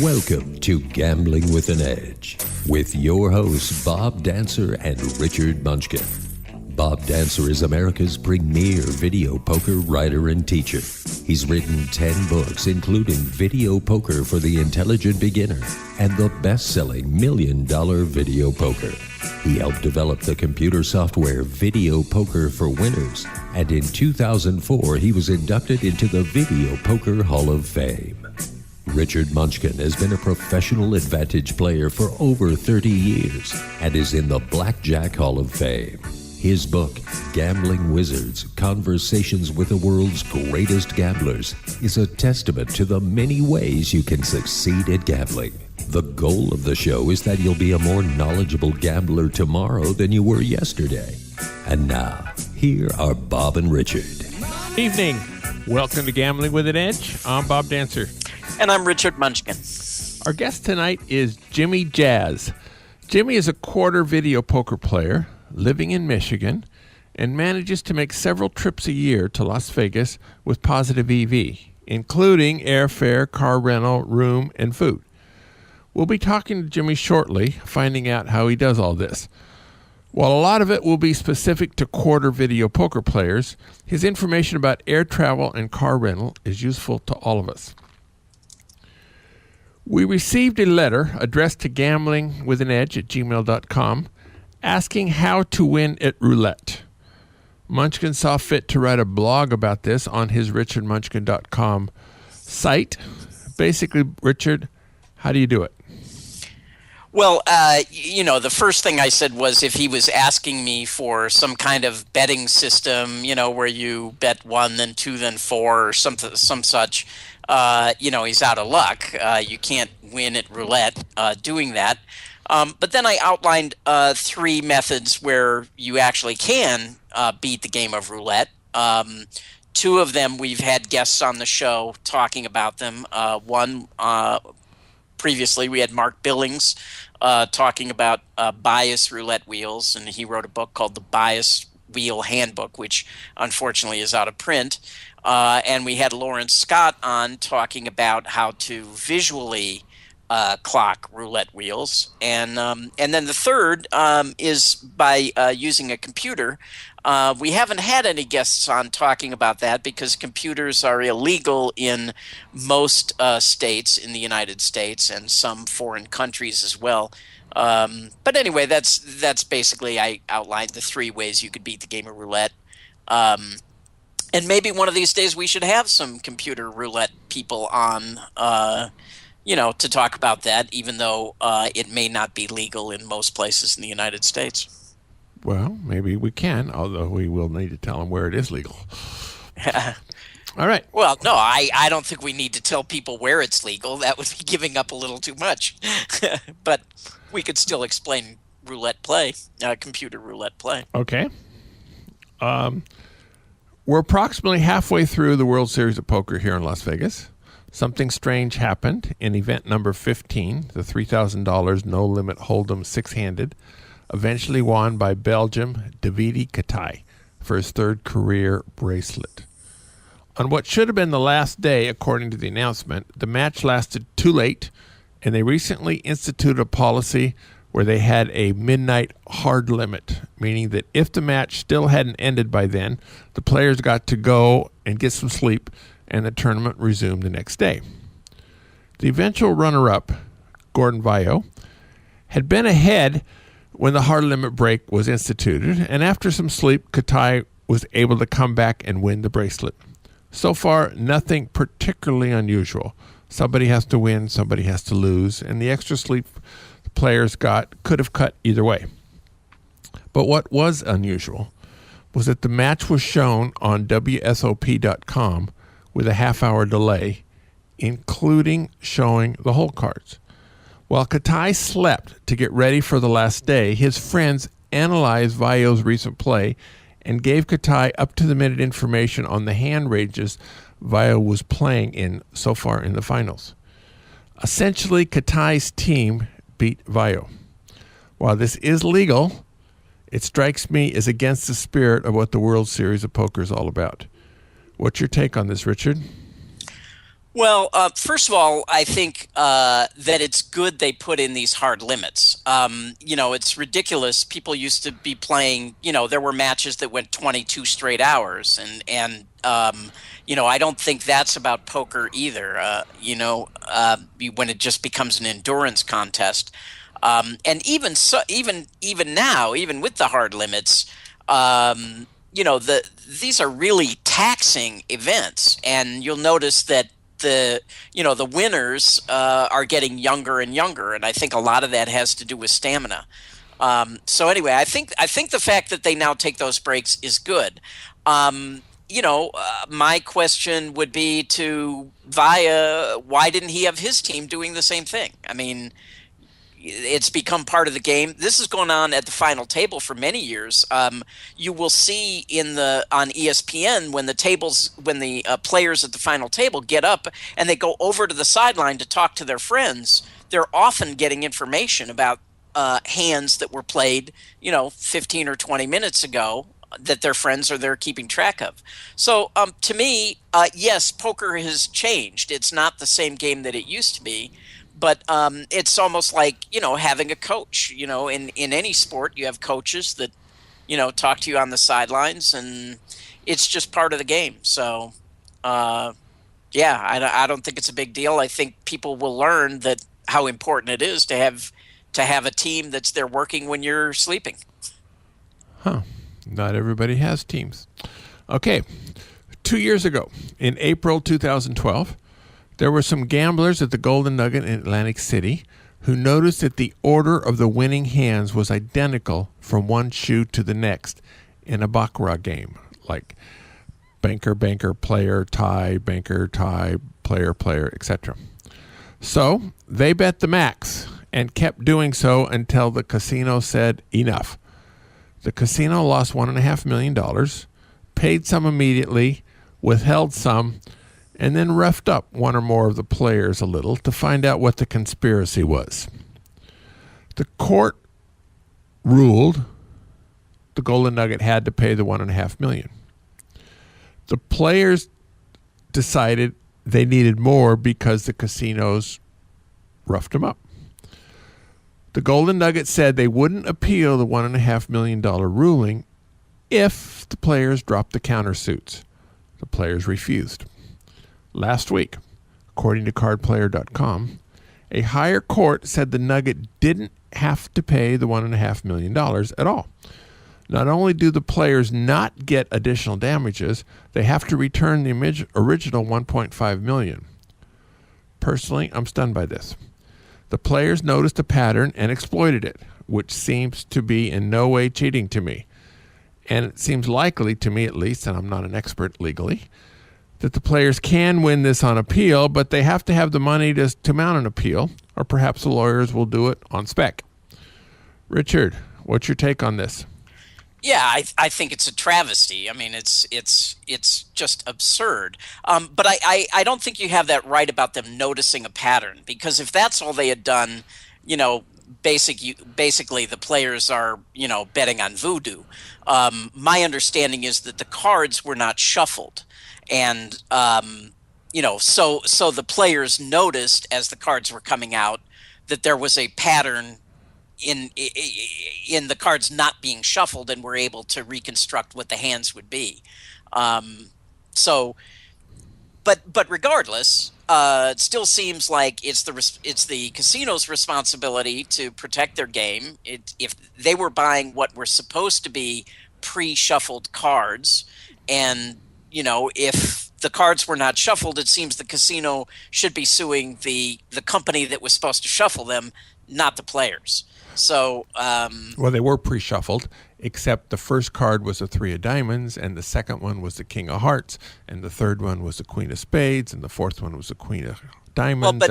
Welcome to Gambling with an Edge with your hosts Bob Dancer and Richard Munchkin. Bob Dancer is America's premier video poker writer and teacher. He's written 10 books, including Video Poker for the Intelligent Beginner and the best-selling $1 Million Video Poker. He helped develop the computer software Video Poker for Winners, and in 2004 he was inducted into the Video Poker Hall of Fame. Richard Munchkin has been a professional advantage player for over 30 years and is in the Blackjack Hall of Fame. His book, Gambling Wizards, Conversations with the World's Greatest Gamblers, is a testament to the many ways you can succeed at gambling. The goal of the show is that you'll be a more knowledgeable gambler tomorrow than you were yesterday. And now, here are Bob and Richard. Evening. Welcome to Gambling with an Edge. I'm Bob Dancer. And I'm Richard Munchkin. Our guest tonight is Jimmy Jazz. Jimmy is a quarter video poker player living in Michigan and manages to make several trips a year to Las Vegas with positive EV, including airfare, car rental, room, and food. We'll be talking to Jimmy shortly, finding out how he does all this. While a lot of it will be specific to quarter video poker players, his information about air travel and car rental is useful to all of us. We received a letter addressed to gamblingwithanedge@gmail.com asking how to win at roulette. Munchkin saw fit to write a blog about this on his richardmunchkin.com site. Basically, Richard, how do you do it? Well, the first thing I said was if he was asking me for some kind of betting system, where you bet 1, then 2, then 4, or some such, he's out of luck. You can't win at roulette doing that. But then I outlined 3 methods where you actually can beat the game of roulette. 2 of them, we've had guests on the show talking about them. One, previously, we had Mark Billings talking about bias roulette wheels, and he wrote a book called The Bias Wheel Handbook, which unfortunately is out of print. And we had Lawrence Scott on talking about how to visually clock roulette wheels. And then the third is by using a computer. We haven't had any guests on talking about that because computers are illegal in most states in the United States and some foreign countries as well. But anyway, that's basically, I outlined the 3 ways you could beat the game of roulette. And maybe one of these days we should have some computer roulette people on, to talk about that, even though it may not be legal in most places in the United States. Well, maybe we can, although we will need to tell them where it is legal. All right. Well, no, I don't think we need to tell people where it's legal. That would be giving up a little too much. But we could still explain roulette play, computer roulette play. Okay. We're approximately halfway through the World Series of Poker here in Las Vegas. Something strange happened in event number 15, the $3,000 no-limit hold'em six-handed, eventually won by Belgium Davide Katai for his 3rd career bracelet. On what should have been the last day, according to the announcement, the match lasted too late, and they recently instituted a policy where they had a midnight hard limit, meaning that if the match still hadn't ended by then, the players got to go and get some sleep, and the tournament resumed the next day. The eventual runner-up, Gordon Vayo, had been ahead when the hard limit break was instituted, and after some sleep, Katai was able to come back and win the bracelet. So far, nothing particularly unusual. Somebody has to win, somebody has to lose, and the extra sleep the players got could have cut either way. But what was unusual was that the match was shown on WSOP.com with a half-hour delay, including showing the hole cards. While Katai slept to get ready for the last day, his friends analyzed Vayo's recent play and gave Katai up-to-the-minute information on the hand ranges Vayo was playing in so far in the finals. Essentially, Katai's team beat Vayo. While this is legal, it strikes me as against the spirit of what the World Series of Poker is all about. What's your take on this, Richard? Well, first of all, I think that it's good they put in these hard limits. It's ridiculous. People used to be playing. There were matches that went 22 straight hours, and I don't think that's about poker either. When it just becomes an endurance contest, and even now, even with the hard limits. These are really taxing events, and you'll notice that the winners are getting younger and younger, and I think a lot of that has to do with stamina. So anyway, I think the fact that they now take those breaks is good. My question would be to Via, why didn't he have his team doing the same thing? I mean, it's become part of the game. This is going on at the final table for many years. You will see on ESPN when the players at the final table get up and they go over to the sideline to talk to their friends. They're often getting information about hands that were played, 15 or 20 minutes ago that their friends are there keeping track of. So to me, yes, poker has changed. It's not the same game that it used to be. But it's almost like, having a coach. In any sport, you have coaches that, talk to you on the sidelines, and it's just part of the game. So, I don't think it's a big deal. I think people will learn that how important it is to have a team that's there working when you're sleeping. Huh. Not everybody has teams. Okay. 2 years ago, in April 2012, there were some gamblers at the Golden Nugget in Atlantic City who noticed that the order of the winning hands was identical from one shoe to the next in a baccarat game, like banker, banker, player, tie, banker, tie, player, player, etc. So they bet the max and kept doing so until the casino said enough. The casino lost $1.5 million, paid some immediately, withheld some, and then roughed up one or more of the players a little to find out what the conspiracy was. The court ruled the Golden Nugget had to pay the $1.5 million. The players decided they needed more because the casinos roughed them up. The Golden Nugget said they wouldn't appeal the $1.5 million ruling if the players dropped the countersuits. The players refused. Last week, according to cardplayer.com, a higher court said the Nugget didn't have to pay the $1.5 million at all. Not only do the players not get additional damages, they have to return the original $1.5 million. Personally, I'm stunned by this. The players noticed a pattern and exploited it, which seems to be in no way cheating to me. And it seems likely, to me at least, and I'm not an expert legally, that the players can win this on appeal, but they have to have the money to mount an appeal, or perhaps the lawyers will do it on spec. Richard, what's your take on this? Yeah, I think it's a travesty. I mean, it's just absurd. But I don't think you have that right about them noticing a pattern, because if that's all they had done, basically the players are, betting on voodoo. My understanding is that the cards were not shuffled. And, so the players noticed as the cards were coming out that there was a pattern in the cards not being shuffled, and were able to reconstruct what the hands would be. But regardless, it still seems like it's the casino's responsibility to protect their game. If they were buying what were supposed to be pre-shuffled cards, and if the cards were not shuffled, it seems the casino should be suing the company that was supposed to shuffle them, not the players. So, well, they were pre-shuffled, except the first card was a 3 of diamonds, and the second one was the King of Hearts, and the third one was the Queen of Spades, and the fourth one was the Queen of Diamonds.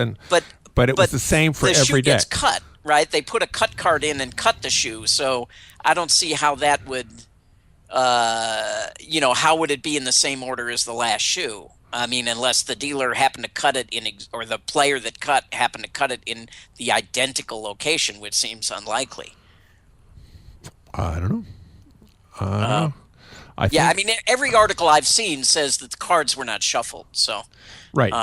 But it was the same for every deck. The shoe gets cut, right? They put a cut card in and cut the shoe. So I don't see how that would, how would it be in the same order as the last shoe? I mean, unless the dealer happened to cut it or the player that cut happened to cut it in the identical location, which seems unlikely. I don't know. I Yeah, I think, mean, every article I've seen says that the cards were not shuffled. So, right.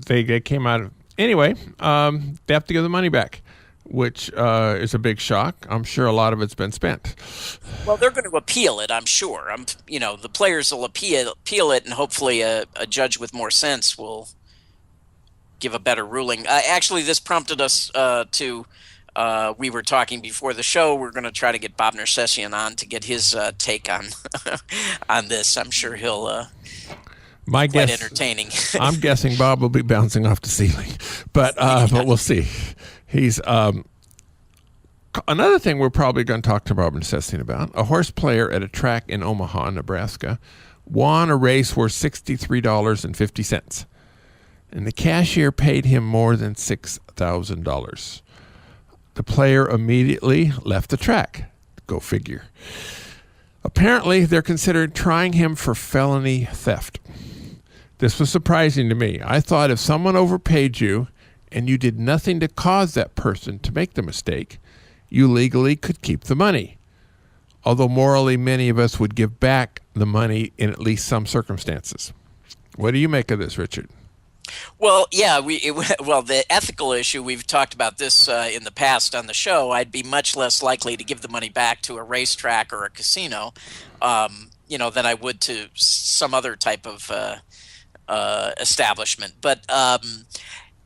They came out of anyway. They have to give the money back, which is a big shock. I'm sure a lot of it's been spent. well, they're going to appeal it. I'm sure. The players will appeal it, and hopefully, a judge with more sense will give a better ruling. Actually, this prompted us to. We were talking before the show. We're going to try to get Bob Nersessian on to get his take on on this. I'm sure he'll. My Quite guess, entertaining. I'm guessing Bob will be bouncing off the ceiling, but we'll see. He's another thing we're probably going to talk to Bob Nersessian about. A horse player at a track in Omaha, Nebraska, won a race worth $63.50, and the cashier paid him more than $6,000. The player immediately left the track. Go figure. Apparently, they're considering trying him for felony theft. This was surprising to me. I thought if someone overpaid you and you did nothing to cause that person to make the mistake, you legally could keep the money. Although morally, many of us would give back the money in at least some circumstances. What do you make of this, Richard? Well, yeah, the ethical issue, we've talked about this in the past on the show. I'd be much less likely to give the money back to a racetrack or a casino, than I would to some other type of establishment. But,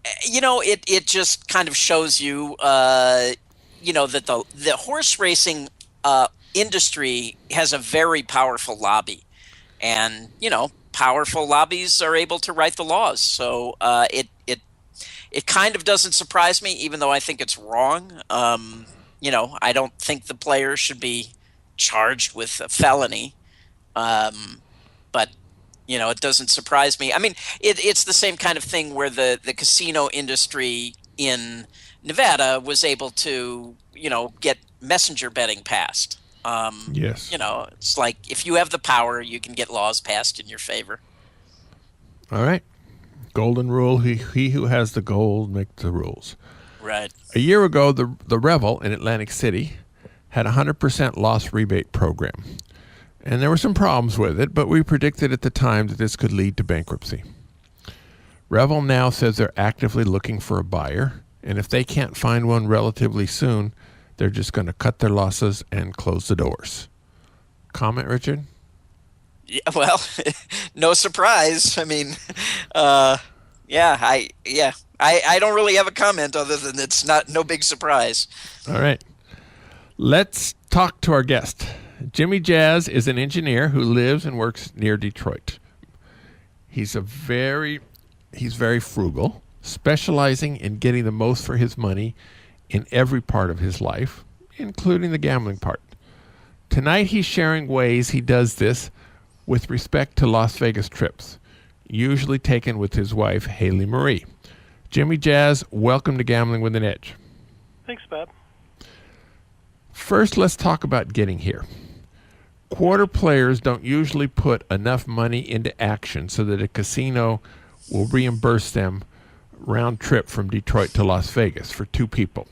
it just kind of shows you, that the horse racing industry has a very powerful lobby. And, powerful lobbies are able to write the laws. So it kind of doesn't surprise me, even though I think it's wrong. I don't think the player should be charged with a felony. But, it doesn't surprise me. I mean, it's the same kind of thing where the casino industry in Nevada was able to, get messenger betting passed. Yes. It's like if you have the power, you can get laws passed in your favor. All right. Golden rule, he who has the gold makes the rules. Right. A year ago, the Revel in Atlantic City had a 100% loss rebate program. And there were some problems with it, but we predicted at the time that this could lead to bankruptcy. Revel now says they're actively looking for a buyer, and if they can't find one relatively soon, they're just going to cut their losses and close the doors. Comment, Richard? Yeah, well, no surprise. I mean, I don't really have a comment other than it's no big surprise. All right. Let's talk to our guest. Jimmy Jazz is an engineer who lives and works near Detroit. He's very frugal, specializing in getting the most for his money in every part of his life, including the gambling part. Tonight he's sharing ways he does this with respect to Las Vegas trips, usually taken with his wife, Haley Marie. Jimmy Jazz, welcome to Gambling with an Edge. Thanks, Bob. First, let's talk about getting here. Quarter players don't usually put enough money into action so that a casino will reimburse them round trip from Detroit to Las Vegas for two people.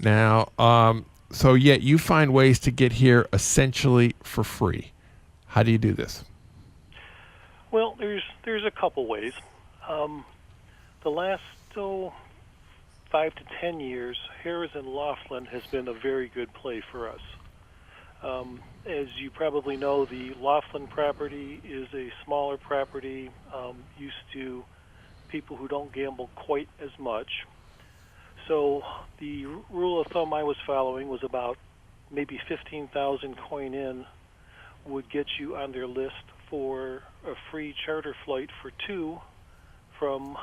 Now, so yet you find ways to get here essentially for free. How do you do this? Well, there's a couple ways. The last 5 to 10 years, Harrah's and Laughlin has been a very good play for us. As you probably know, the Laughlin property is a smaller property, used to people who don't gamble quite as much. So the rule of thumb I was following was about maybe 15,000 coin in would get you on their list for a free charter flight for two from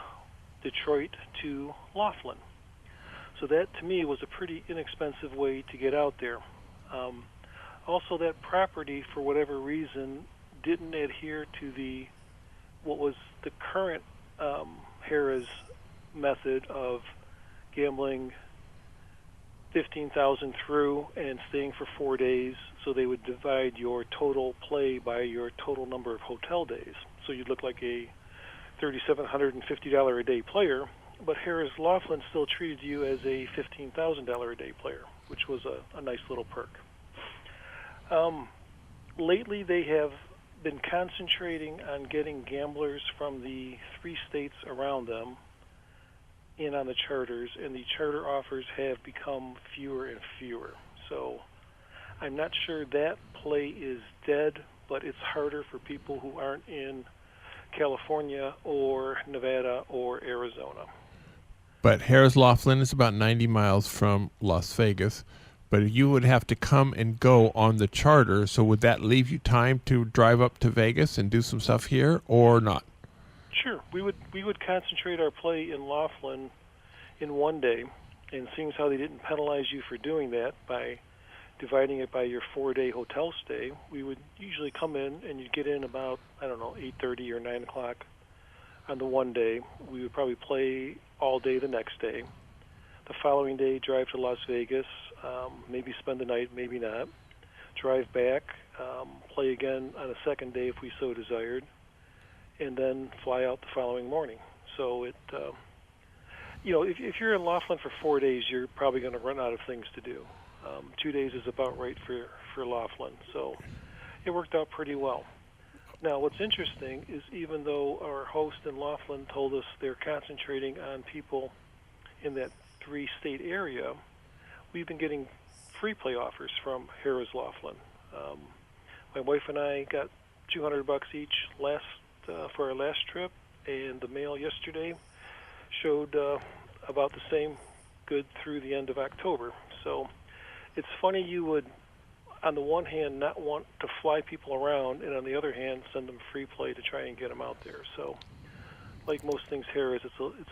Detroit to Laughlin. So that, to me, was a pretty inexpensive way to get out there. Also, that property, for whatever reason, didn't adhere to what was the current Harrah's method of gambling 15,000 through and staying for 4 days. So they would divide your total play by your total number of hotel days. So you'd look like a $3,750 a day player, but Harrah's Laughlin still treated you as a $15,000 a day player, which was a nice little perk. lately they have been concentrating on getting gamblers from the 3 states around them in on the charters, and the charter offers have become fewer and fewer. So I'm not sure that play is dead, but it's harder for people who aren't in California or Nevada or Arizona. But Harrah's Laughlin is about 90 miles from Las Vegas, but you would have to come and go on the charter, so would that leave you time to drive up to Vegas and do some stuff here or not? Sure. We would concentrate our play in Laughlin in one day, and seeing as how they didn't penalize you for doing that by dividing it by your 4-day hotel stay, we would usually come in and you'd get in about, 8:30 or 9 o'clock on the one day. We would probably play all day the next day. The following day, drive to Las Vegas, maybe spend the night, maybe not. Drive back, play again on a second day if we so desired, and then fly out the following morning. So it, if you're in Laughlin for 4 days, you're probably going to run out of things to do. 2 days is about right for Laughlin, so it worked out pretty well. Now, what's interesting is even though our host in Laughlin told us they're concentrating on people in that 3-state area, we've been getting free play offers from Harrah's Laughlin. My wife and I got $200 each for our last trip, and the mail yesterday showed about the same good through the end of October. So it's funny you would, on the one hand, not want to fly people around, and on the other hand, send them free play to try and get them out there. So, like most things here, it's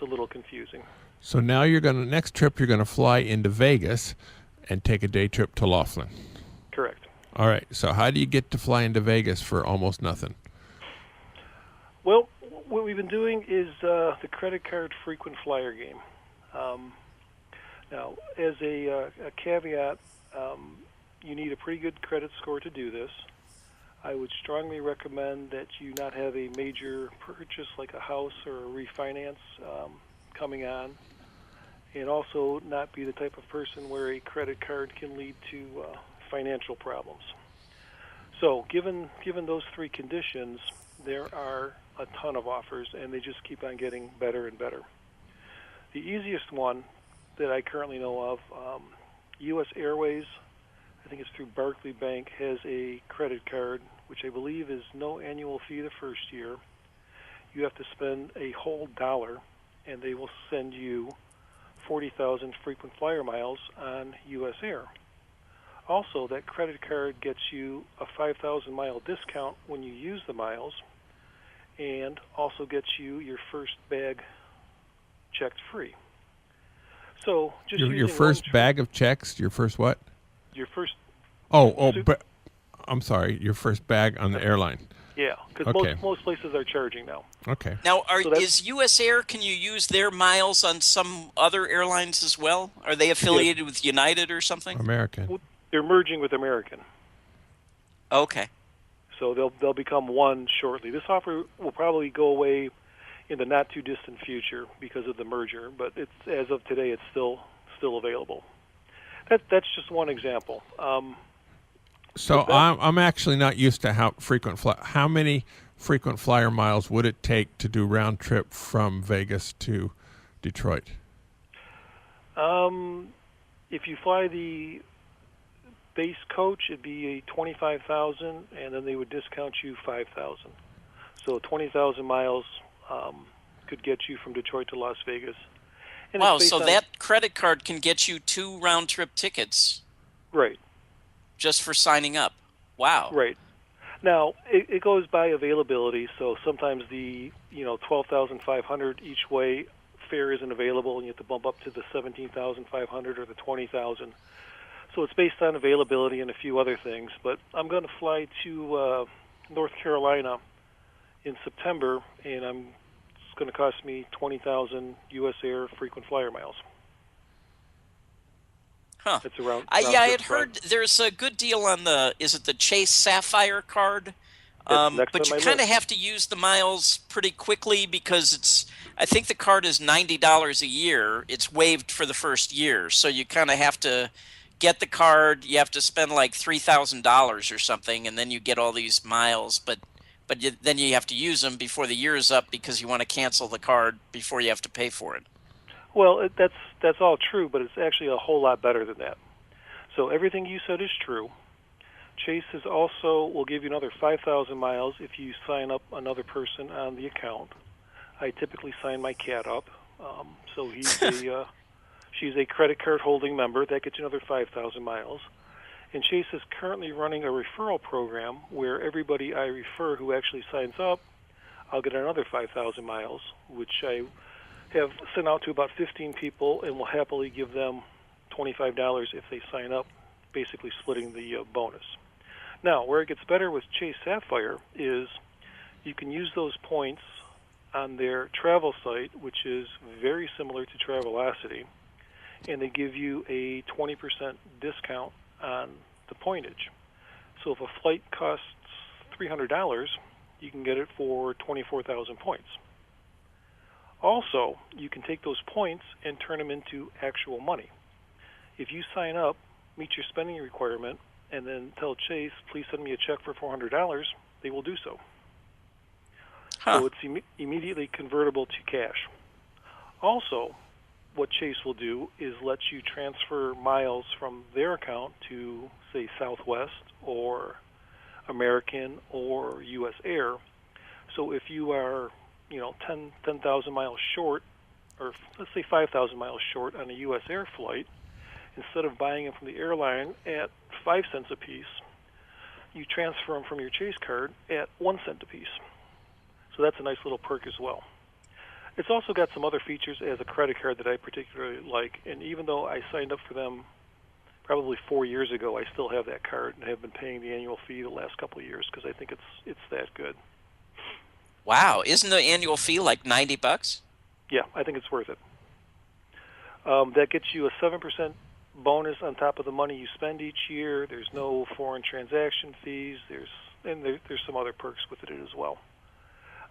a little confusing. So now next trip you're going to fly into Vegas and take a day trip to Laughlin. Correct. All right. So how do you get to fly into Vegas for almost nothing? Well, what we've been doing is the credit card frequent flyer game. Now, as a caveat, you need a pretty good credit score to do this. I would strongly recommend that you not have a major purchase like a house or a refinance coming on, and also not be the type of person where a credit card can lead to financial problems. So given those 3 conditions, there are a ton of offers, and they just keep on getting better and better. The easiest one that I currently know of, U.S. Airways, I think it's through Barclays Bank, has a credit card, which I believe is no annual fee the first year. You have to spend a whole $1, and they will send you 40,000 frequent flyer miles on U.S. Air. Also, that credit card gets you a 5,000-mile discount when you use the miles, and also gets you your first bag checked free. So just your first bag of checks, your first what? Your first. I'm sorry, your first bag on the airline. Yeah, because most places are charging now. Okay. Now, is U.S. Air, can you use their miles on some other airlines as well? Are they affiliated with United or something? American. Well, they're merging with American. Okay. So they'll become one shortly. This offer will probably go away in the not too distant future because of the merger, but it's as of today it's still available. That's just one example. So I'm actually not used to how many frequent flyer miles would it take to do round trip from Vegas to Detroit? If you fly the base coach, it'd be 25,000, and then they would discount you 5,000. So 20,000 miles could get you from Detroit to Las Vegas. And wow! So that credit card can get you 2 round trip tickets. Right. Just for signing up. Wow. Right. Now it goes by availability. So sometimes the 12,500 each way fare isn't available, and you have to bump up to the 17,500 or the 20,000. So it's based on availability and a few other things. But I'm going to fly to North Carolina in September, and it's going to cost me 20,000 U.S. Air frequent flyer miles. Huh. It's around I had heard there's a good deal on the Chase Sapphire card? But you kind of have to use the miles pretty quickly because I think the card is $90 a year. It's waived for the first year, so you kind of have to get the card, you have to spend like $3,000 or something, and then you get all these miles. But then you have to use them before the year is up because you want to cancel the card before you have to pay for it. Well, that's all true, but it's actually a whole lot better than that. So everything you said is true. Chase is also will give you another 5,000 miles if you sign up another person on the account. I typically sign my cat up, so she's a credit card holding member. That gets you another 5,000 miles. And Chase is currently running a referral program where everybody I refer who actually signs up, I'll get another 5,000 miles, which I have sent out to about 15 people and will happily give them $25 if they sign up, basically splitting the bonus. Now, where it gets better with Chase Sapphire is you can use those points on their travel site, which is very similar to Travelocity, and they give you a 20% discount on the pointage. So if a flight costs $300, you can get it for 24,000 points. Also, you can take those points and turn them into actual money. If you sign up, meet your spending requirement, and then tell Chase, please send me a check for $400, they will do so. So it's immediately convertible to cash. Also, what Chase will do is let you transfer miles from their account to, say, Southwest or American or U.S. Air. So if you are, 10,000 miles short, or let's say 5,000 miles short on a U.S. Air flight, instead of buying them from the airline at 5 cents a piece, you transfer them from your Chase card at 1 cent a piece. So that's a nice little perk as well. It's also got some other features as a credit card that I particularly like, and even though I signed up for them probably 4 years ago, I still have that card and have been paying the annual fee the last couple of years because I think it's that good. Wow, isn't the annual fee like $90? Yeah, I think it's worth it. That gets you a 7% bonus on top of the money you spend each year. There's no foreign transaction fees. There's some other perks with it as well.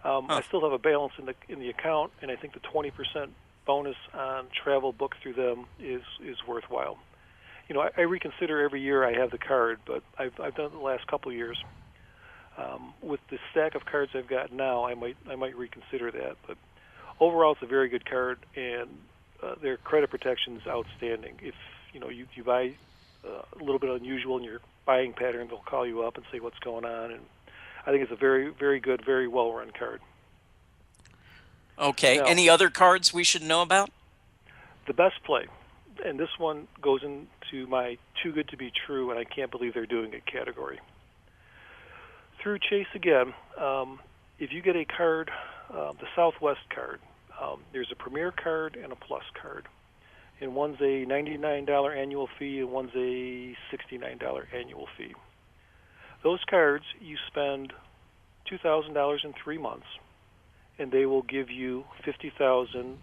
I still have a balance in the account, and I think the 20% bonus on travel booked through them is worthwhile. I reconsider every year I have the card, but I've done it the last couple of years. With the stack of cards I've got now, I might reconsider that. But overall, it's a very good card, and their credit protection is outstanding. If you buy a little bit unusual in your buying pattern, they'll call you up and say what's going on, and I think it's a very, very good, very well-run card. Okay. Now, any other cards we should know about? The best play, and this one goes into my too good to be true, and I can't believe they're doing it category. Through Chase again, if you get a card, the Southwest card, there's a Premier card and a Plus card. And one's a $99 annual fee and one's a $69 annual fee. Those cards, you spend $2,000 in 3 months, and they will give you 50,000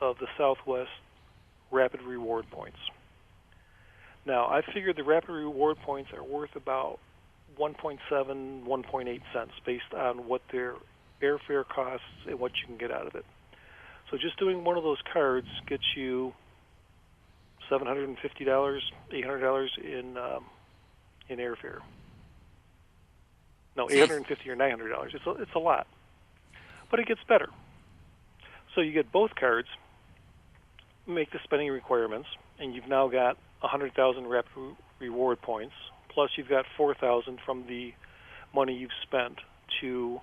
of the Southwest Rapid Reward points. Now, I figured the Rapid Reward points are worth about 1.7, 1.8 cents based on what their airfare costs and what you can get out of it. So just doing one of those cards gets you $750, $800 in airfare. No, $850 or $900. It's a lot, but it gets better. So you get both cards, make the spending requirements, and you've now got 100,000 Rapid Reward points. Plus, you've got 4,000 from the money you've spent to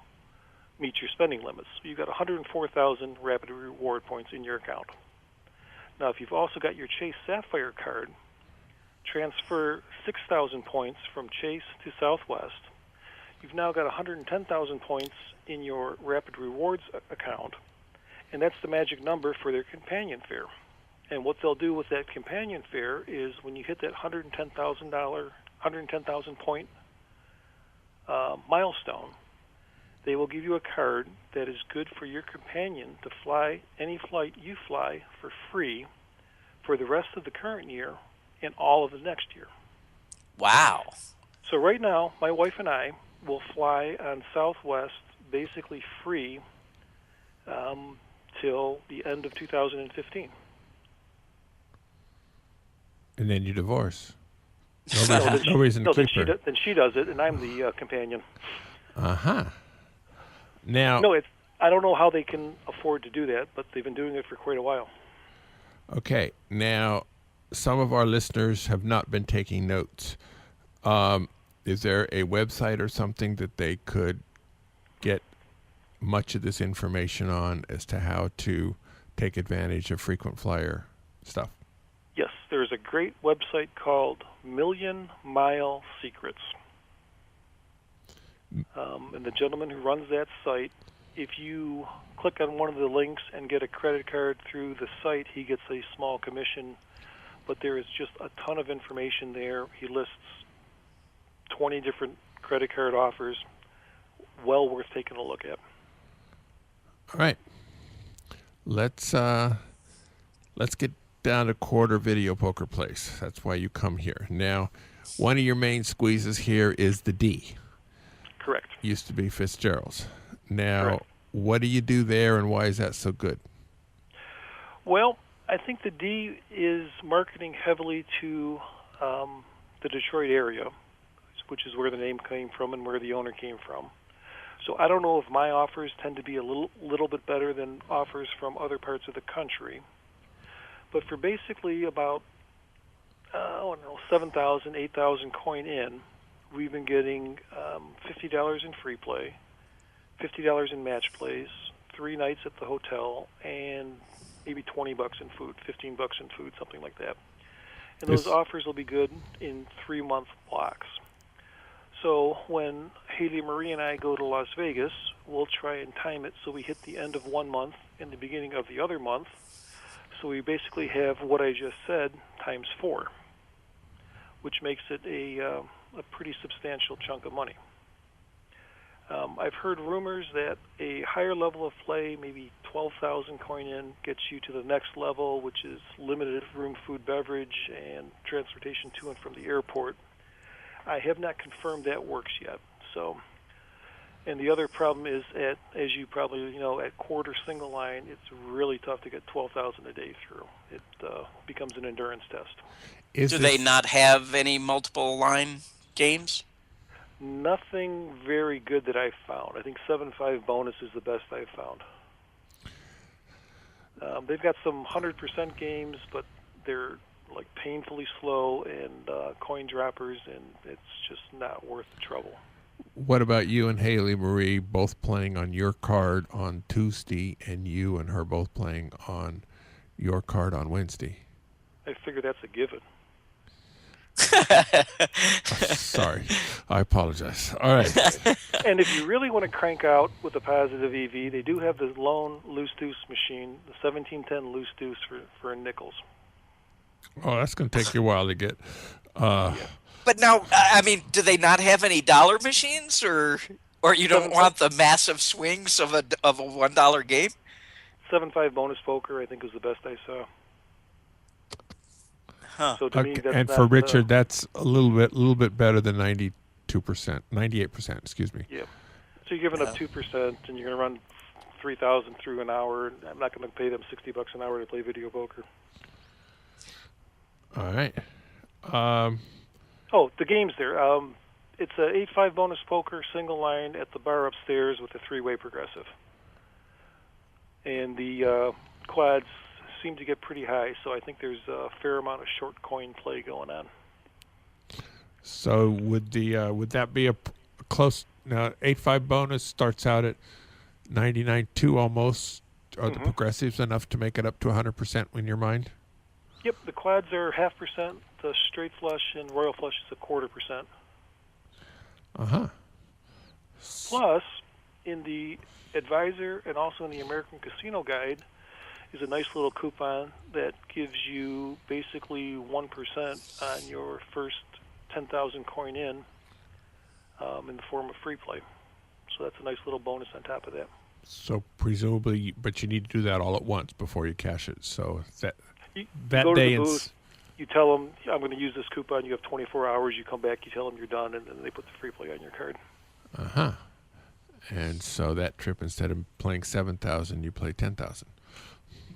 meet your spending limits. So you've got 104,000 Rapid Reward points in your account. Now, if you've also got your Chase Sapphire card, transfer 6,000 points from Chase to Southwest. You've now got 110,000 points in your Rapid Rewards account, and that's the magic number for their companion fare. And what they'll do with that companion fare is when you hit that $110,000 point milestone, they will give you a card that is good for your companion to fly any flight you fly for free for the rest of the current year and all of the next year. Wow. So right now, my wife and I will fly on Southwest basically free till the end of 2015. And then you divorce. No reason to keep her. Then she does it, and I'm the companion. Now, No, I don't know how they can afford to do that, but they've been doing it for quite a while. okay. Now, some of our listeners have not been taking notes. Is there a website or something that they could get much of this information on as to how to take advantage of frequent flyer stuff? Yes, there's a great website called Million Mile Secrets. And the gentleman who runs that site, if you click on one of the links and get a credit card through the site, he gets a small commission. But there is just a ton of information there. He lists 20 different credit card offers. Well worth taking a look at. All right. Let's get down to quarter video poker place. That's why you come here. Now, one of your main squeezes here is the D. Correct. Used to be Fitzgerald's. Now, Correct. What do you do there, and why is that so good? Well, I think the D is marketing heavily to the Detroit area, which is where the name came from and where the owner came from. So I don't know if my offers tend to be a little bit better than offers from other parts of the country. But for basically about, 7,000, 8,000 coin in, we've been getting $50 in free play, $50 in match plays, 3 nights at the hotel, and maybe $20 in food, $15 in food, something like that. And those offers will be good in 3-month blocks. So when Haley Marie and I go to Las Vegas, we'll try and time it so we hit the end of one month and the beginning of the other month. So we basically have what I just said times 4, which makes it a pretty substantial chunk of money. I've heard rumors that a higher level of play, maybe 12,000 coin in, gets you to the next level, which is limited room, food, beverage, and transportation to and from the airport. I have not confirmed that works yet. So, and the other problem is, as you probably know, at quarter single line, it's really tough to get 12,000 a day through. It becomes an endurance test. Do they not have any multiple line games? Nothing very good that I've found. I think 7.5 bonus is the best I've found. They've got some 100% games, but they're like painfully slow and coin droppers, and it's just not worth the trouble. What about you and Haley Marie both playing on your card on Tuesday, and you and her both playing on your card on Wednesday? I figure that's a given. Sorry, I apologize. All right. And if you really want to crank out with a positive EV, they do have the lone loose deuce machine, the 1710 loose deuce for nickels. Oh, that's going to take you a while to get. But now, I mean, do they not have any dollar machines, or you don't want the massive swings of a $1 game? 7.5 bonus poker, I think, was the best I saw. Huh. So to me, that's and not, for Richard, that's a little bit better than 98%, excuse me. Yeah. So you're giving up 2%, and you're going to run 3,000 through an hour. I'm not going to pay them $60 an hour to play video poker. All right. The game's there. It's a 8.5 bonus poker, single line at the bar upstairs with a 3-way progressive. And the quads seem to get pretty high, so I think there's a fair amount of short coin play going on. So would that be a close? Now 8.5 bonus starts out at 99.2 almost. Are the progressives enough to make it up to 100% in your mind? Yep, the quads are 0.5%. The straight flush and royal flush is 0.25%. Plus, in the advisor and also in the American Casino Guide is a nice little coupon that gives you basically 1% on your first 10,000 coin in the form of free play. So that's a nice little bonus on top of that. So presumably, but you need to do that all at once before you cash it. So that You that go to day the and booth, you tell them, I'm going to use this coupon. You have 24 hours. You come back, you tell them you're done, and then they put the free play on your card. And so that trip, instead of playing 7,000, you play 10,000.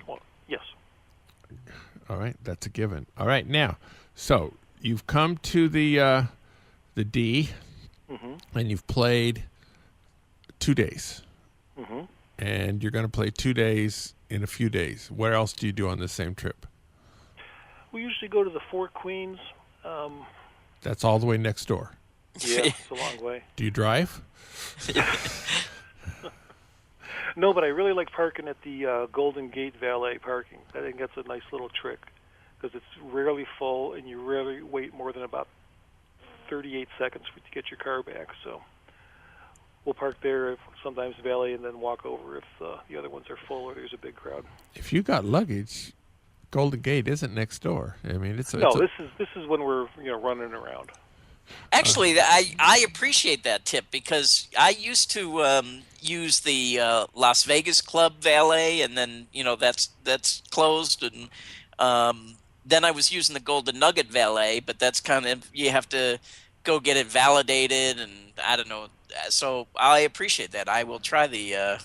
Well, yes. All right, that's a given. All right, now, so you've come to the D, and you've played 2 days, and you're going to play 2 days in a few days. What else do you do on the same trip? We usually go to the Four Queens. That's all the way next door. Yeah, it's a long way. Do you drive? No, but I really like parking at the Golden Gate Valet parking. I think that's a nice little trick because it's rarely full and you rarely wait more than about 38 seconds to get your car back. So we'll park there, sometimes valet, and then walk over if the other ones are full or there's a big crowd. If you got luggage, Golden Gate isn't next door. I mean, this is when we're running around. Actually, I appreciate that tip because I used to use the Las Vegas Club valet, and then that's closed, and then I was using the Golden Nugget valet, but that's kind of, you have to go get it validated, and I don't know. So I appreciate that. I will try the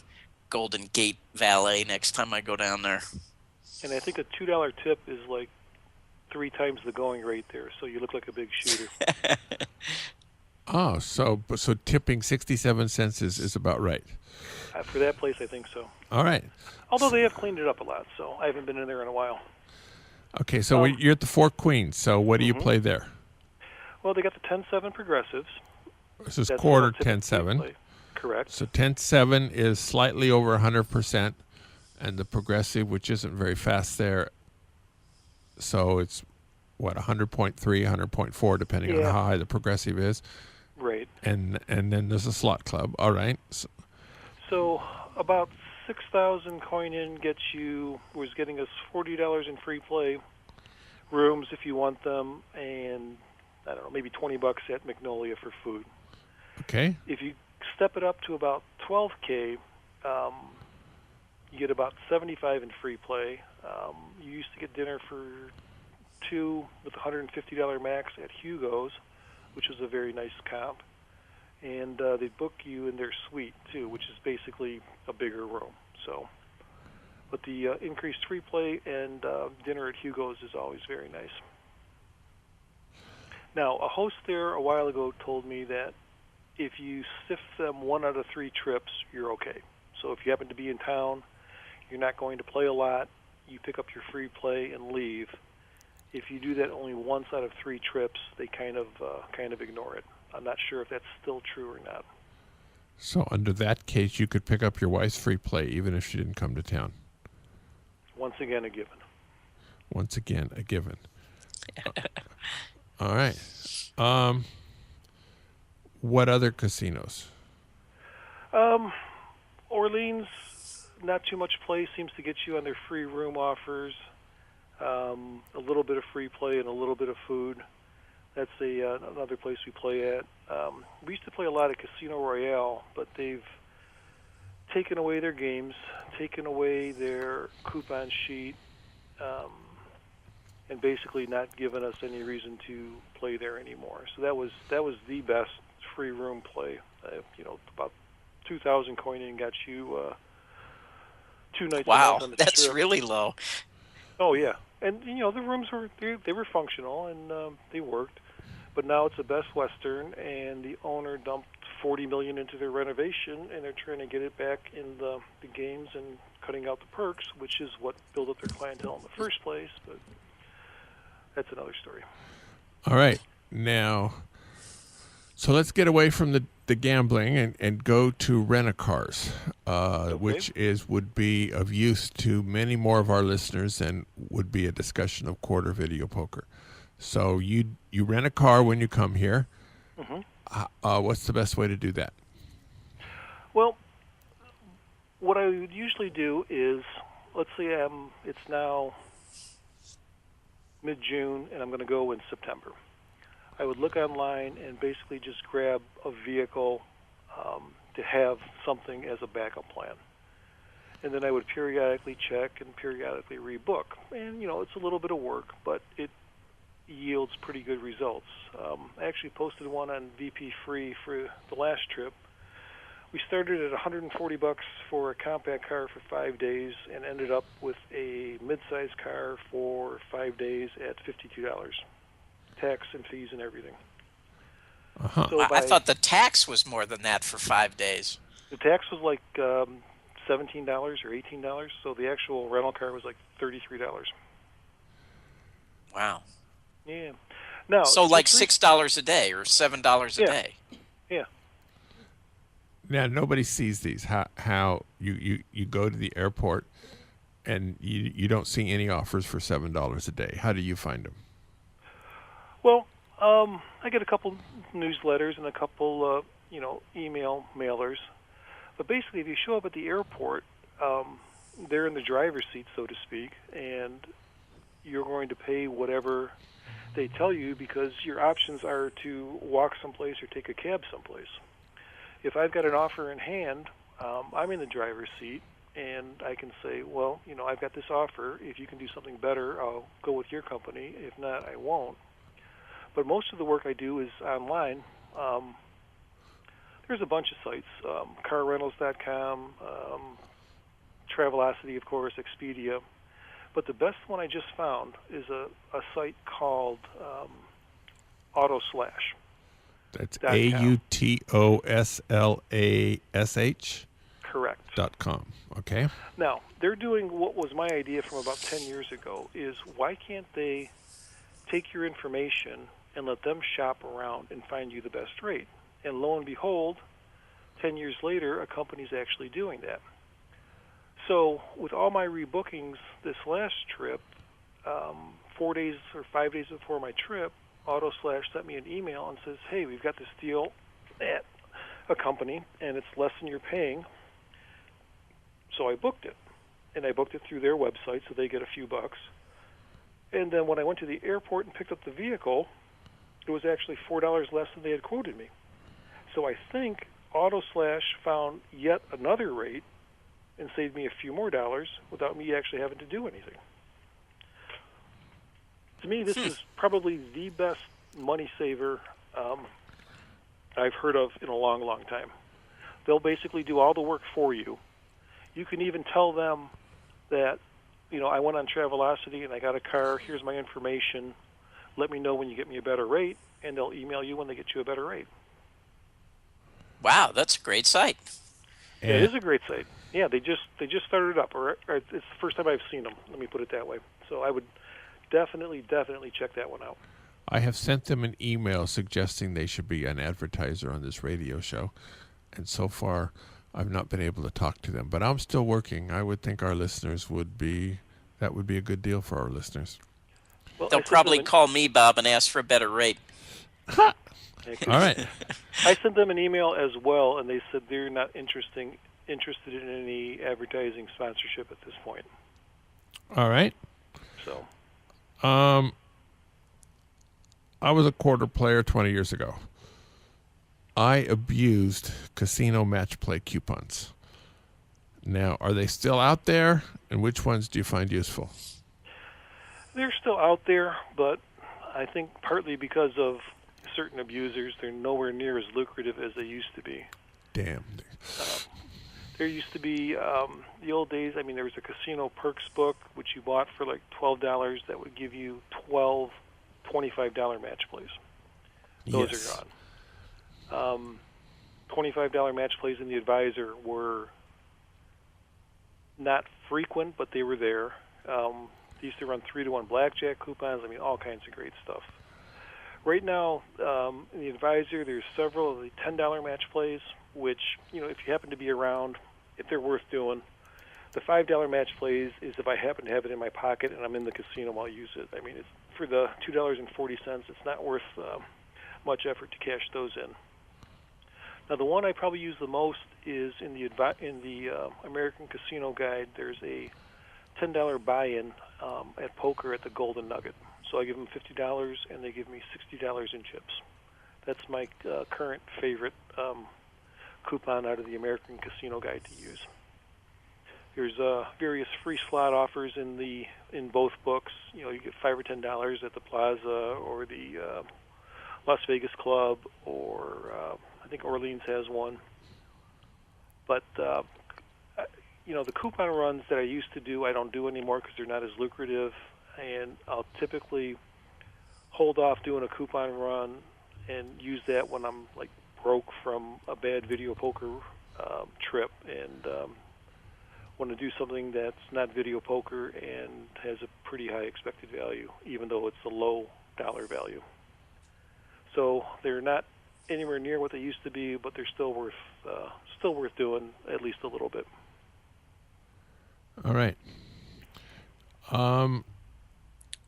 Golden Gate valet next time I go down there. And I think a $2 tip is like 3 times the going rate there, so you look like a big shooter. Oh, so tipping 67 cents is about right. For that place, I think so. All right. Although they have cleaned it up a lot, so I haven't been in there in a while. Okay, so you're at the Four Queens. So what do you play there? Well, they got the 10-7 progressives. This is quarter 10-7. Correct. So 10-7 is slightly over 100%, and the progressive, which isn't very fast there, so it's, 100.3, 100.4, depending on how high the progressive is. Right. And then there's a slot club. All right. So about 6,000 coin in was getting us $40 in free play, rooms if you want them, and I don't know, maybe $20 at Magnolia for food. Okay. If you step it up to about 12K, you get about 75 in free play. You used to get dinner for 2 with $150 max at Hugo's, which was a very nice comp. And they book you in their suite, too, which is basically a bigger room. So, but the increased free play and dinner at Hugo's is always very nice. Now, a host there a while ago told me that if you sift them 1 out of 3 trips, you're okay. So if you happen to be in town, you're not going to play a lot, you pick up your free play and leave. If you do that only once out of 3 trips, they kind of ignore it. I'm not sure if that's still true or not. So under that case, you could pick up your wife's free play even if she didn't come to town. Once again, a given. Once again, a given. All right. What other casinos? Orleans, not too much play, seems to get you on their free room offers. A little bit of free play and a little bit of food. That's another place we play at. We used to play a lot at Casino Royale, but they've taken away their games, taken away their coupon sheet, and basically not given us any reason to play there anymore. So that was the best free room play. About 2,000 coin in got you 2 nights. Wow, on the that's trip. really low. Oh yeah, and the rooms were functional and they worked, but now it's a Best Western, and the owner dumped $40 million into their renovation, and they're trying to get it back in the games and cutting out the perks, which is what built up their clientele in the first place. But that's another story. All right, now, so let's get away from the gambling and go to rent-a-cars, which would be of use to many more of our listeners than would be a discussion of quarter video poker. So you rent a car when you come here. What's the best way to do that? Well, what I would usually do is, let's say it's now mid-June and I'm going to go in September. I would look online and basically just grab a vehicle to have something as a backup plan. And then I would periodically check and periodically rebook. And, it's a little bit of work, but it yields pretty good results. I actually posted one on VP Free for the last trip. We started at $140 for a compact car for 5 days and ended up with a mid-size car for 5 days at $52. tax and fees and everything. Uh-huh. So I thought the tax was more than that for 5 days. the tax was like $17 or $18, so the actual rental car was like $33. Wow. Yeah. Now, So like $6 a day or $7 a Yeah. day. Yeah. Now nobody sees these. How you go to the airport and you don't see any offers for $7 a day. How do you find them? Well, I get a couple newsletters and a couple, email mailers. But basically, if you show up at the airport, they're in the driver's seat, so to speak, and you're going to pay whatever they tell you because your options are to walk someplace or take a cab someplace. If I've got an offer in hand, I'm in the driver's seat, and I can say, well, I've got this offer. If you can do something better, I'll go with your company. If not, I won't. But most of the work I do is online. There's a bunch of sites, carrentals.com, Travelocity, of course, Expedia. But the best one I just found is a site called AutoSlash. That's AutoSlash. Correct. .com. Okay. Now, they're doing what was my idea from about 10 years ago, is why can't they take your information and let them shop around and find you the best rate? And lo and behold, 10 years later, a company's actually doing that. So with all my rebookings this last trip, 4 days or 5 days before my trip, AutoSlash sent me an email and says, hey, we've got this deal at a company, and it's less than you're paying. So I booked it. And I booked it through their website, so they get a few bucks. And then when I went to the airport and picked up the vehicle, it was actually $4 less than they had quoted me. So I think AutoSlash found yet another rate and saved me a few more dollars without me actually having to do anything. To me, this is probably the best money saver I've heard of in a long, long time. They'll basically do all the work for you. You can even tell them that, I went on Travelocity and I got a car. Here's my information. Let me know when you get me a better rate, and they'll email you when they get you a better rate. Wow, that's a great site. Yeah, it is a great site. Yeah, they just started it up, or it's the first time I've seen them. Let me put it that way. So I would definitely check that one out. I have sent them an email suggesting they should be an advertiser on this radio show, and so far I've not been able to talk to them. But I'm still working. I would think our listeners would be a good deal for our listeners. Well, They'll probably call me, Bob, and ask for a better rate. All right. I sent them an email as well, and they said they're not interested in any advertising sponsorship at this point. All right. So, I was a quarter player 20 years ago. I abused casino match play coupons. Now, are they still out there, and which ones do you find useful? they're still out there, but I think partly because of certain abusers, they're nowhere near as lucrative as they used to be. Damn. There used to be the old days. I mean, there was a Casino Perks book, which you bought for like $12 that would give you 12 $25 match plays. Those Yes. are gone. $25 match plays in the Advisor were not frequent, but they were there. They used to run 3-to-1 blackjack coupons. I mean, all kinds of great stuff. Right now, in the Advisor, there's several of the $10 match plays, which, you know, if you happen to be around, if they're worth doing. The $5 match plays is if I happen to have it in my pocket and I'm in the casino, I'll use it. I mean, it's for the $2.40, it's not worth much effort to cash those in. Now, the one I probably use the most is in the American Casino Guide. There's a $10 buy-in at poker at the Golden Nugget. So I give them $50, and they give me $60 in chips. That's my current favorite coupon out of the American Casino Guide to use. There's various free slot offers in both books. You know, you get $5 or $10 at the Plaza or the Las Vegas Club, or I think Orleans has one. But you know, the coupon runs that I used to do, I don't do anymore because they're not as lucrative, and I'll typically hold off doing a coupon run and use that when I'm like broke from a bad video poker trip and want to do something that's not video poker and has a pretty high expected value, even though it's a low dollar value. So they're not anywhere near what they used to be, but they're still worth doing at least a little bit. All right.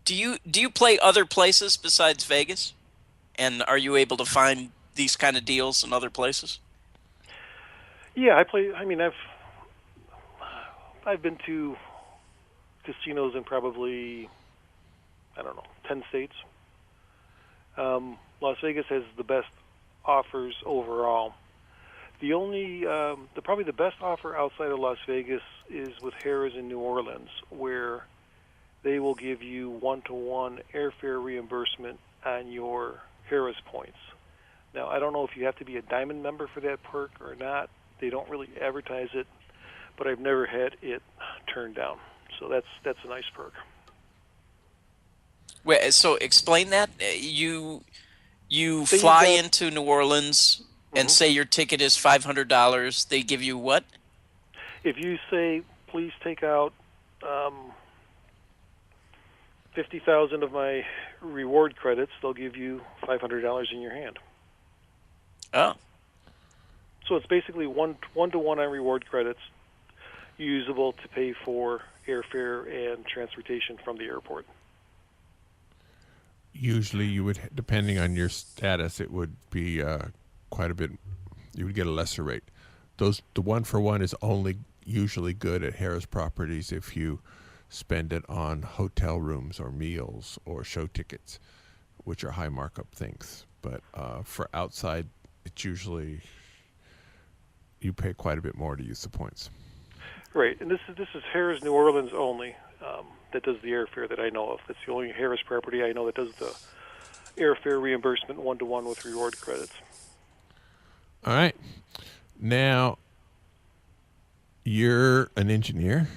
Do you play other places besides Vegas? And are you able to find these kind of deals in other places? Yeah, I play. I mean, I've been to casinos in probably, I don't know, 10 states. Las Vegas has the best offers overall. The only, probably the best offer outside of Las Vegas is with Harrah's in New Orleans, where they will give you one-to-one airfare reimbursement on your Harrah's points. Now, I don't know if you have to be a Diamond member for that perk or not. They don't really advertise it, but I've never had it turned down. So that's a nice perk. Wait, so explain that. You Say fly you've got- into New Orleans and say your ticket is $500. They give you what? If you say, please take out 50,000 of my reward credits, they'll give you $500 in your hand. Oh. So it's basically one-to-one on reward credits, usable to pay for airfare and transportation from the airport. Usually you would, depending on your status, it would be quite a bit, you would get a lesser rate. The one-for-one is only usually good at Harrah's properties if you spend it on hotel rooms or meals or show tickets, which are high markup things. But for outside, it's usually, you pay quite a bit more to use the points. Right, and this is Harrah's New Orleans only that does the airfare that I know of. That's the only Harrah's property I know that does the airfare reimbursement one-to-one with reward credits. All right. Now, you're an engineer.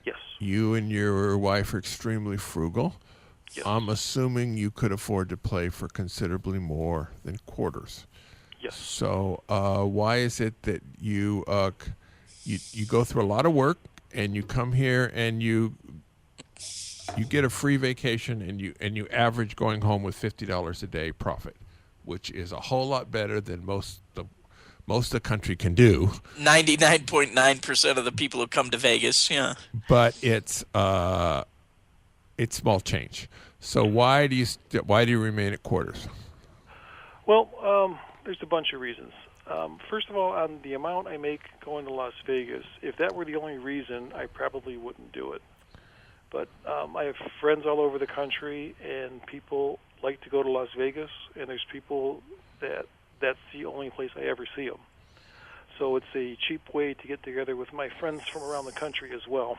Yes. You and your wife are extremely frugal. Yes. I'm assuming you could afford to play for considerably more than quarters. Yes. So why is it that you go through a lot of work and you come here and you get a free vacation and you average going home with $50 a day profit, which is a whole lot better than most of the country can do. 99.9% of the people who come to Vegas, yeah. But it's small change. So why do you remain at quarters? Well, there's a bunch of reasons. First of all, on the amount I make going to Las Vegas, if that were the only reason, I probably wouldn't do it. But I have friends all over the country, and people like to go to Las Vegas, and there's people that's the only place I ever see them. So it's a cheap way to get together with my friends from around the country as well.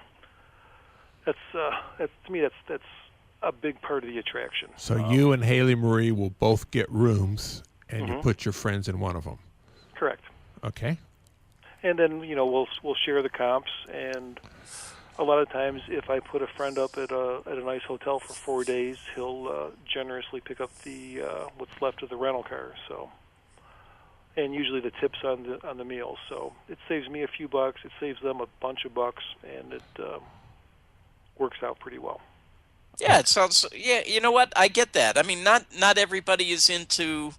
That's to me, that's a big part of the attraction. So you and Haley Marie will both get rooms, and you put your friends in one of them. Correct. Okay. And then we'll share the comps, and a lot of times if I put a friend up at a nice hotel for 4 days, he'll generously pick up the what's left of the rental car. So, and usually the tips on the meals. So it saves me a few bucks. It saves them a bunch of bucks, and it works out pretty well. Yeah, it sounds. Yeah, you know what? I get that. I mean, not everybody is into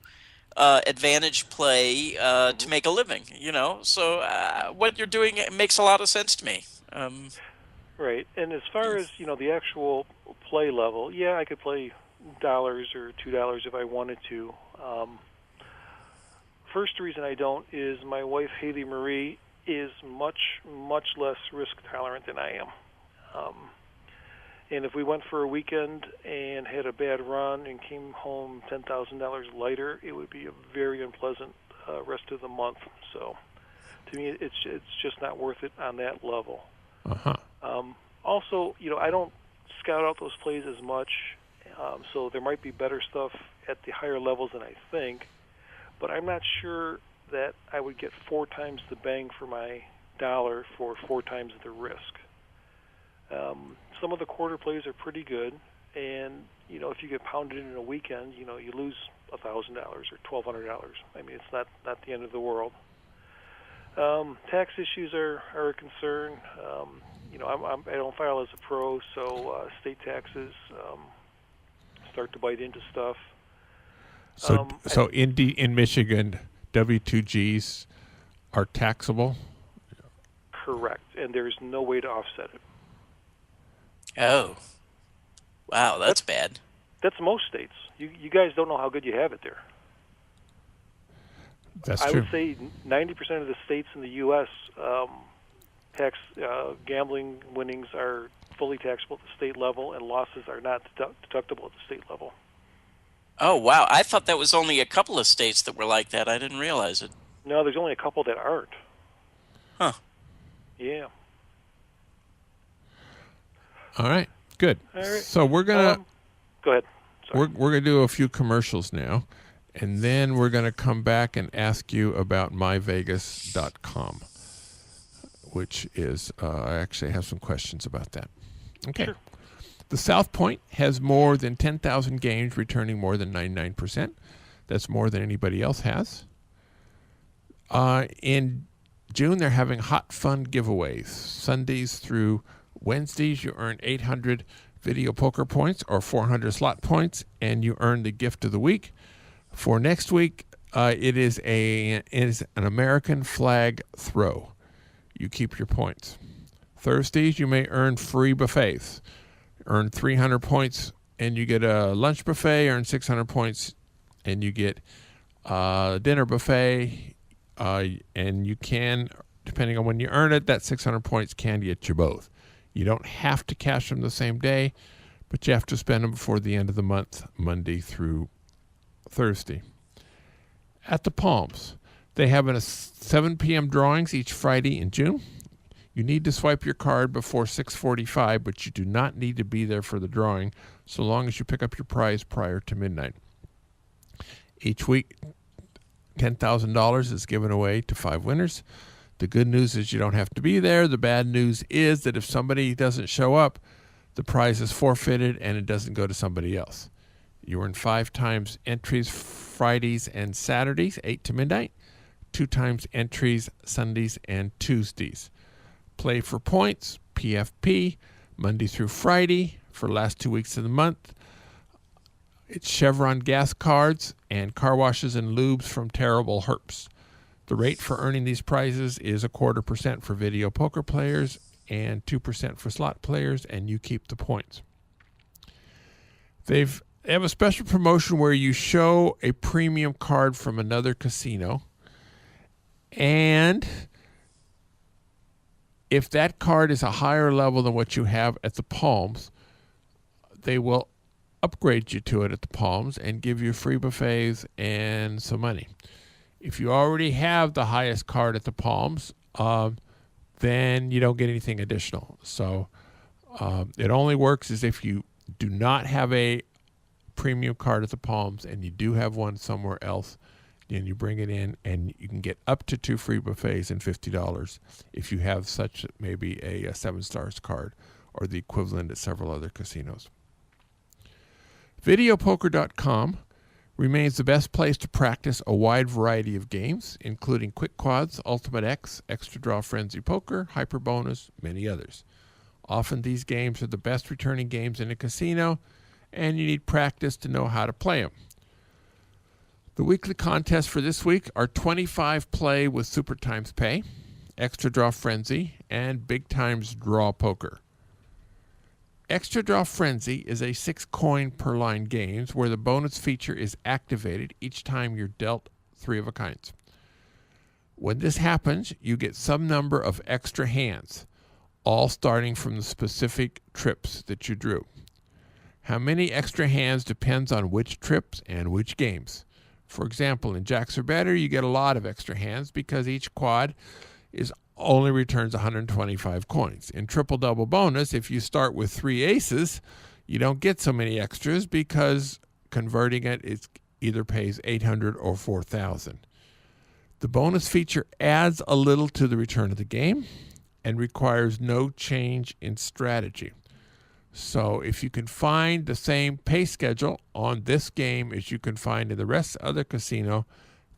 advantage play to make a living. So what you're doing makes a lot of sense to me. Right, and as far as the actual play level, yeah, I could play $1 or $2 if I wanted to. First reason I don't is my wife Haley Marie is much less risk tolerant than I am. And if we went for a weekend and had a bad run and came home $10,000 lighter, it would be a very unpleasant rest of the month. So, to me, it's just not worth it on that level. Uh-huh. Also, I don't scout out those plays as much, so there might be better stuff at the higher levels than I think, but I'm not sure that I would get 4 times the bang for my dollar for 4 times the risk. Some of the quarter plays are pretty good, and if you get pounded in a weekend, you lose $1,000 or $1,200. I mean, it's not the end of the world. Tax issues are a concern. I don't file as a pro, so state taxes start to bite into stuff. So in Michigan, W-2Gs are taxable? Correct, and there's no way to offset it. Oh. Wow, that's bad. That's most states. You guys don't know how good you have it there. That's I true. would say 90% of the states in the U.S. Tax gambling winnings are fully taxable at the state level, and losses are not deductible at the state level. Oh, wow. I thought that was only a couple of states that were like that. I didn't realize it. No, there's only a couple that aren't. Huh. Yeah. All right. Good. All right. So we're gonna go ahead. Sorry. we're gonna do a few commercials now, and then we're gonna come back and ask you about myvegas.com, which is I actually have some questions about that. Okay. Sure. The South Point has more than 10,000 games, returning more than 99%. That's more than anybody else has. In June, they're having hot fun giveaways. Sundays through Wednesdays, you earn 800 video poker points or 400 slot points, and you earn the gift of the week. For next week, it is an American flag throw. You keep your points. Thursdays, you may earn free buffets. Earn 300 points, and you get a lunch buffet. Earn 600 points, and you get a dinner buffet. And you can, depending on when you earn it, that 600 points can get you both. You don't have to cash them the same day, but you have to spend them before the end of the month, Monday through Thursday. At the Palms, they have a 7 p.m. drawings each Friday in June. You need to swipe your card before 6:45, but you do not need to be there for the drawing, so long as you pick up your prize prior to midnight. Each week, $10,000 is given away to 5 winners. The good news is you don't have to be there. The bad news is that if somebody doesn't show up, the prize is forfeited and it doesn't go to somebody else. You earn 5 times entries Fridays and Saturdays, 8 to midnight, 2 times entries Sundays and Tuesdays. Play for points, PFP, Monday through Friday for the last 2 weeks of the month. It's Chevron gas cards and car washes and lubes from Terrible Herps. The rate for earning these prizes is 0.25% for video poker players and 2% for slot players, and you keep the points. They have a special promotion where you show a premium card from another casino, and if that card is a higher level than what you have at the Palms, they will upgrade you to it at the Palms and give you free buffets and some money. If you already have the highest card at the Palms, then you don't get anything additional. So it only works as if you do not have a premium card at the Palms and you do have one somewhere else, then you bring it in and you can get up to 2 free buffets and $50 if you have such maybe a 7 stars card or the equivalent at several other casinos. Videopoker.com remains the best place to practice a wide variety of games, including Quick Quads, Ultimate X, Extra Draw Frenzy Poker, Hyper Bonus, many others. Often these games are the best returning games in a casino, and you need practice to know how to play them. The weekly contests for this week are 25 play with Super Times Pay, Extra Draw Frenzy, and Big Times Draw Poker. Extra Draw Frenzy is a 6 coin per line game where the bonus feature is activated each time you're dealt 3 of a kinds. When this happens, you get some number of extra hands, all starting from the specific trips that you drew. How many extra hands depends on which trips and which games. For example, in Jacks or Better, you get a lot of extra hands because each quad only returns 125 coins. In Triple Double Bonus, if you start with 3 aces, you don't get so many extras because converting it either pays 800 or 4,000. The bonus feature adds a little to the return of the game and requires no change in strategy. So if you can find the same pay schedule on this game as you can find in the rest of the casino,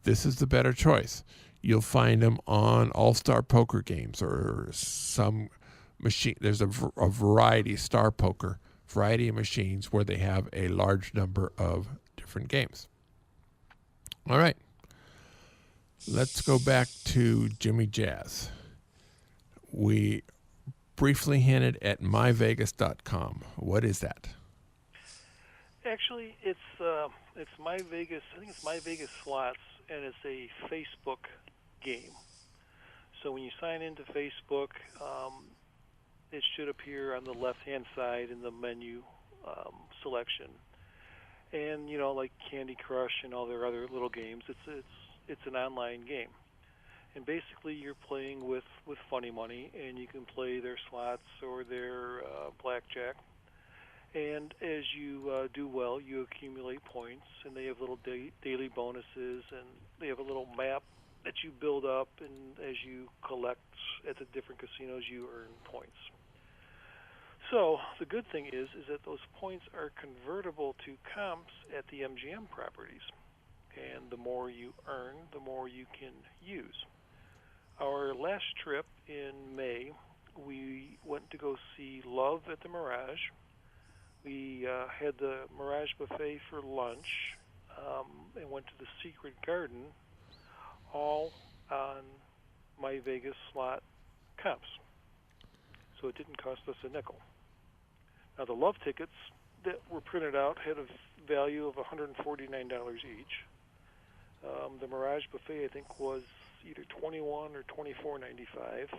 this is the better choice. You'll find them on All-Star Poker games or some machine. There's a variety, Star Poker, variety of machines where they have a large number of different games. All right. Let's go back to Jimmy Jazz. We briefly hinted at myvegas.com. What is that? Actually, it's My Vegas. I think it's My Vegas Slots, and it's a Facebook game. So when you sign into Facebook, it should appear on the left-hand side in the menu selection. And like Candy Crush and all their other little games, it's an online game. And basically, you're playing with funny money, and you can play their slots or their blackjack. And as you do well, you accumulate points, and they have little daily bonuses, and they have a little map that you build up, and as you collect at the different casinos, you earn points. So the good thing is that those points are convertible to comps at the MGM properties. And the more you earn, the more you can use. Our last trip in May, we went to go see Love at the Mirage. We had the Mirage Buffet for lunch and went to the Secret Garden, all on My Vegas slot comps. So it didn't cost us a nickel. Now, the Love tickets that were printed out had a value of $149 each. The Mirage Buffet, I think, was either $21 or $24.95,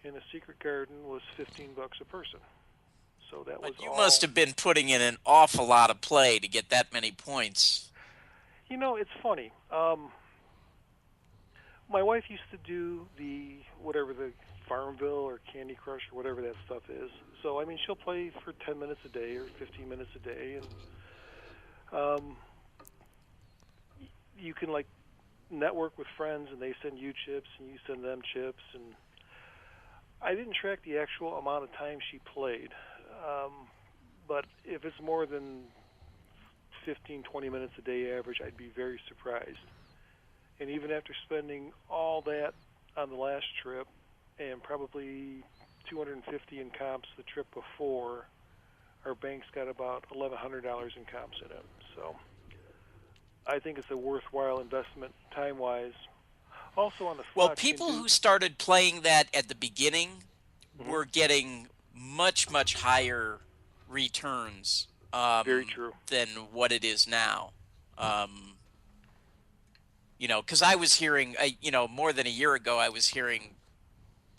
and the Secret Garden was $15 a person. So that was. But you all... must have been putting in an awful lot of play to get that many points. It's funny. My wife used to do the Farmville or Candy Crush or whatever that stuff is. So she'll play for 10 minutes a day or 15 minutes a day, and you can network with friends, and they send you chips and you send them chips. And I didn't track the actual amount of time she played, but if it's more than 15, 20 minutes a day average, I'd be very surprised. And even after spending all that on the last trip and probably $250 in comps the trip before, our bank's got about $1,100 in comps in it. So I think it's a worthwhile investment time-wise. Also on the well, people who started playing that at the beginning were getting much, much higher returns very true. Than what it is now. Because I was hearing, more than a year ago, I was hearing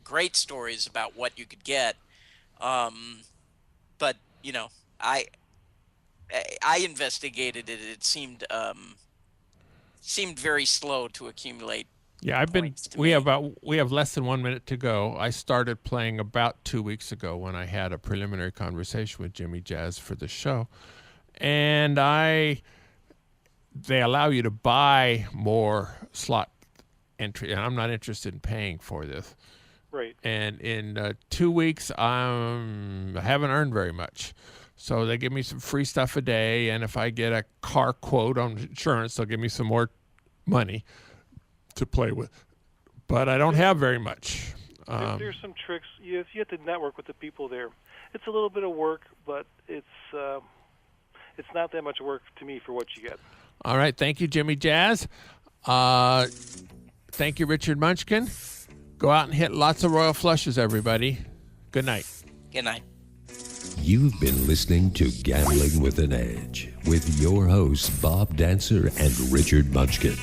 great stories about what you could get. But, I investigated it. It seemed very slow to accumulate. Yeah, we have less than 1 minute to go. I started playing about 2 weeks ago when I had a preliminary conversation with Jimmy Jazz for the show. And they allow you to buy more slot entry, and I'm not interested in paying for this. Right. And in 2 weeks, I haven't earned very much. So they give me some free stuff a day, and if I get a car quote on insurance, they'll give me some more money to play with. But I don't have very much. There's some tricks. You have to network with the people there. It's a little bit of work, but it's not that much work to me for what you get. All right. Thank you, Jimmy Jazz. Thank you, Richard Munchkin. Go out and hit lots of royal flushes, everybody. Good night. Good night. You've been listening to Gambling with an Edge with your hosts, Bob Dancer and Richard Munchkin.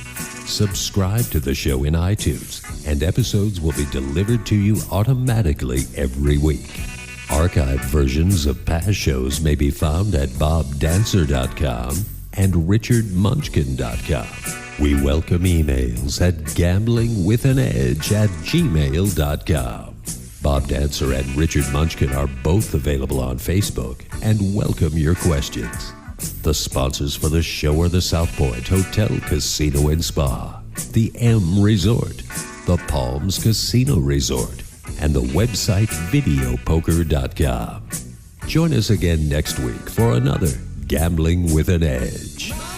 Subscribe to the show in iTunes, and episodes will be delivered to you automatically every week. Archived versions of past shows may be found at bobdancer.com and richardmunchkin.com. We welcome emails at gamblingwithanedge@gmail.com. Bob Dancer and Richard Munchkin are both available on Facebook and welcome your questions. The sponsors for the show are the South Point Hotel, Casino and Spa, the M Resort, the Palms Casino Resort, and the website videopoker.com. Join us again next week for another Gambling with an Edge.